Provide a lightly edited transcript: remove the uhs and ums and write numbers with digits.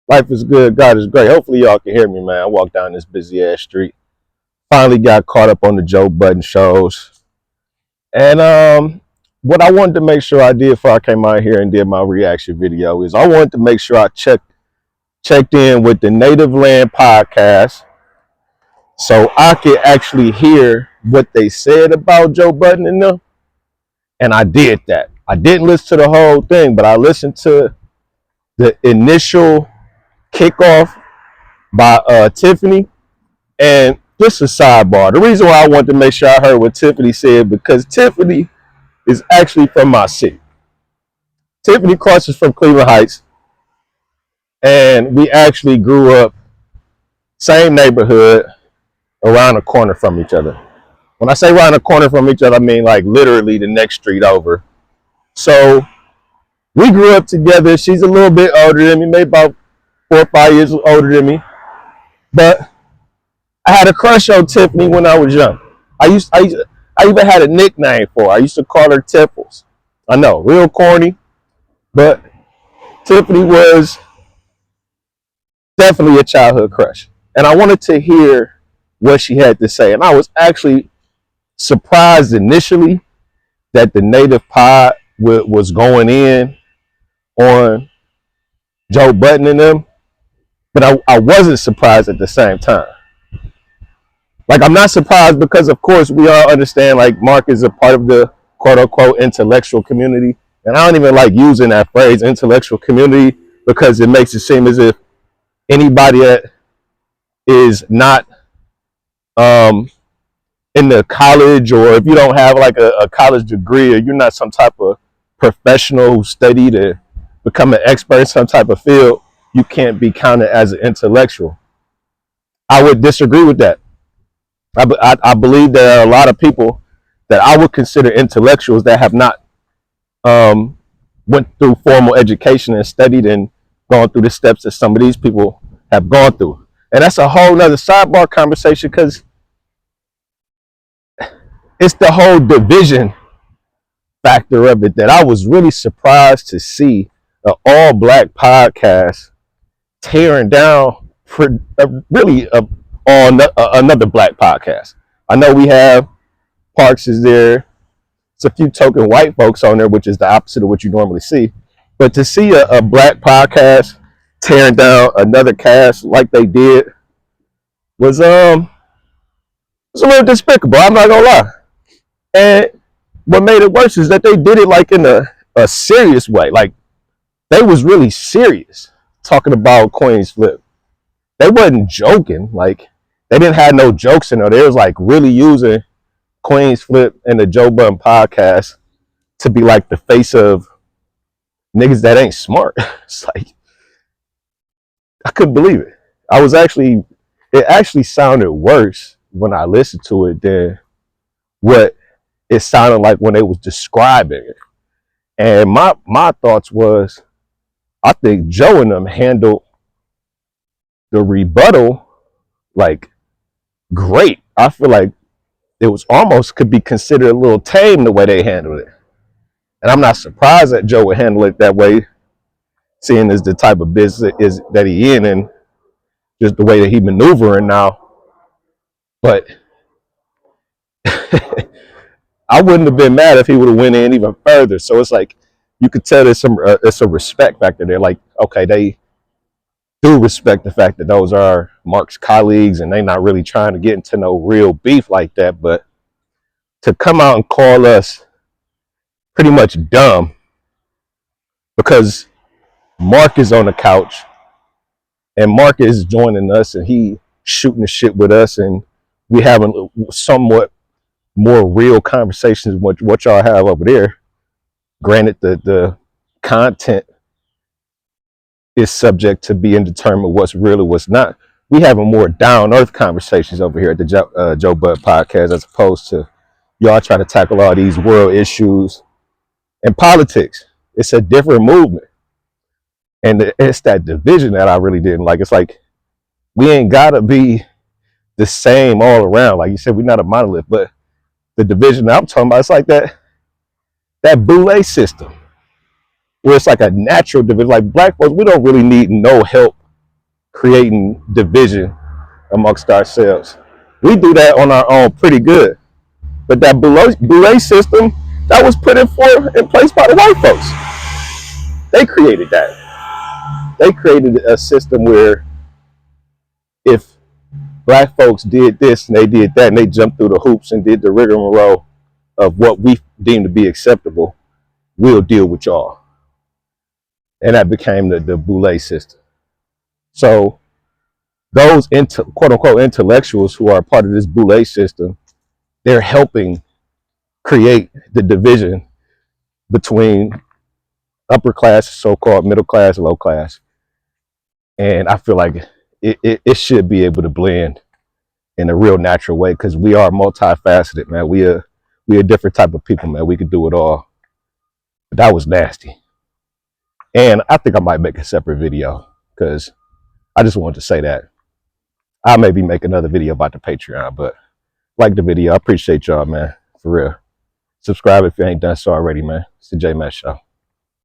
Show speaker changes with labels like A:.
A: Life is good. God is great. Hopefully y'all can hear me, man. I walked down this busy ass street. Finally got caught up on the Joe Budden shows. And what I wanted to make sure I did before I came out here and did my reaction video is I wanted to make sure I checked in with the Native Land podcast so I could actually hear what they said about Joe Budden and them. And I did that. I didn't listen to the whole thing, but I listened to the initial kickoff by Tiffany. And just a sidebar. The reason why I wanted to make sure I heard what Tiffany said, because Tiffany is actually from my city. Tiffany Cross is from Cleveland Heights, and we actually grew up same neighborhood around the corner from each other. When I say around the corner from each other, I mean like literally the next street over. So we grew up together. She's a little bit older than me, maybe about 4 or 5 years older than me. But I had a crush on Tiffany when I was young. I even had a nickname for her. I used to call her Tiffles. I know, real corny, but Tiffany was definitely a childhood crush. And I wanted to hear what she had to say. And I was actually surprised initially that the Native Pod was going in on Joe Budden and them, but I wasn't surprised at the same time. Like, I'm not surprised because, of course, we all understand, like, Mark is a part of the quote-unquote intellectual community. And I don't even like using that phrase, intellectual community, because it makes it seem as if anybody that is not in the college, or if you don't have, like, a college degree, or you're not some type of professional who study to become an expert in some type of field, you can't be counted as an intellectual. I would disagree with that. I believe there are a lot of people that I would consider intellectuals that have not went through formal education and studied and gone through the steps that some of these people have gone through. And that's a whole nother sidebar conversation, because it's the whole division factor of it that I was really surprised to see an all black podcast tearing down really on another black podcast. I know we have Parks is there. It's a few token white folks on there, which is the opposite of what you normally see. But to see a black podcast tearing down another cast like they did was a little despicable. I'm not gonna lie. And what made it worse is that they did it like in a serious way. Like, they was really serious talking about Queenzflip. They wasn't joking. Like, they didn't have no jokes in there. They was like really using Queenzflip and the Joe Budden podcast to be like the face of niggas that ain't smart. It's like, I couldn't believe it. It actually sounded worse when I listened to it than what it sounded like when they was describing it. And my thoughts was, I think Joe and them handled the rebuttal like great. I feel like it was almost could be considered a little tame the way they handled it. And I'm not surprised that Joe would handle it that way, seeing as the type of business is that he in and just the way that he maneuvering now. But I wouldn't have been mad if he would have went in even further. So it's like, you could tell there's a respect factor there. Like, okay, they do respect the fact that those are Mark's colleagues and they're not really trying to get into no real beef like that. But to come out and call us pretty much dumb because Mark is on the couch and Mark is joining us and he shooting the shit with us, and we having somewhat more real conversations with what y'all have over there. Granted, the content is subject to being determined what's real or what's not. We having more down earth conversations over here at the Joe Budden podcast, as opposed to y'all trying to tackle all these world issues and politics. It's a different movement, and it's that division that I really didn't like. It's like, we ain't gotta be the same all around. Like you said, we're not a monolith, but the division that I'm talking about, it's like that boule system, where it's like a natural division. Like, black folks, we don't really need no help creating division amongst ourselves. We do that on our own pretty good. But that boule system, that was put in place by the white folks. They created that. They created a system where if black folks did this and they did that and they jumped through the hoops and did the rigmarole of what we deem to be acceptable, we'll deal with y'all. And that became the boule system. So those quote unquote intellectuals who are part of this boule system, they're helping create the division between upper class, so-called middle class, low class. And I feel like it should be able to blend in a real natural way because we are multifaceted, man. We a different type of people, man. We could do it all. But that was nasty. And I think I might make a separate video because I just wanted to say that. I may be making another video about the Patreon, but like the video. I appreciate y'all, man. For real. Subscribe if you ain't done so already, man. It's the J Matt Show.